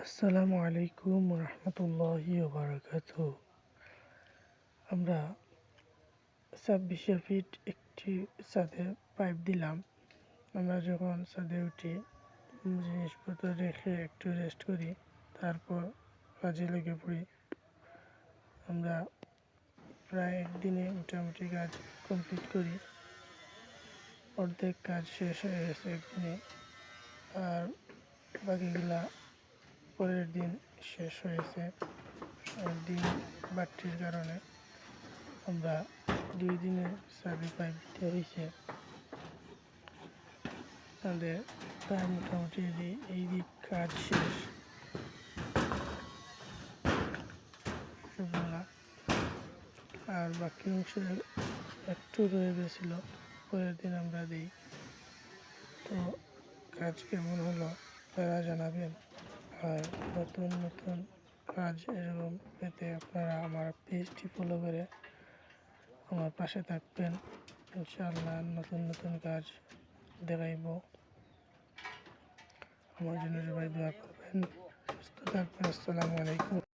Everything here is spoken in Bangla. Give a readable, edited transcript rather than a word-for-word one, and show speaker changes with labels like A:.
A: আসসালামু আলাইকুম রহমতুল্লাহি ওবারাকাতুহু। আমরা 26 ফিট একটি ছাদে পাইপ দিলাম। আমরা যখন ছাদে উঠি জিনিসপত্র রেখে একটু রেস্ট করি, তারপর কাজে লেগে পড়ি। আমরা প্রায় একদিনে মোটামুটি কাজ কমপ্লিট করি। অর্ধেক কাজ শেষ হয়ে গেছে একদিনে, আর বাকিগুলা পরের দিন শেষ হয়েছে। দিন বাড়তির কারণে আমরা 2 দিনে ছাদে পাইপ দিতে হয়েছে। তাদের প্রায় মোটামুটি এই দিক কাজ শেষ। আর বাকি অংশ একটু রয়ে গেছিলো, পরের দিন আমরা দিই। তো কাজ কেমন হলো তারা জানাবেন। আর নতুন নতুন কাজ এরকম পেতে আপনারা আমার পেজটি ফলো করে আমার পাশে থাকবেন। ইনশাআল্লাহ নতুন নতুন কাজ দেখাইব। আমার জন্য সবাই দোয়া করবেন, সুস্থ থাকবেন। আসসালামু আলাইকুম।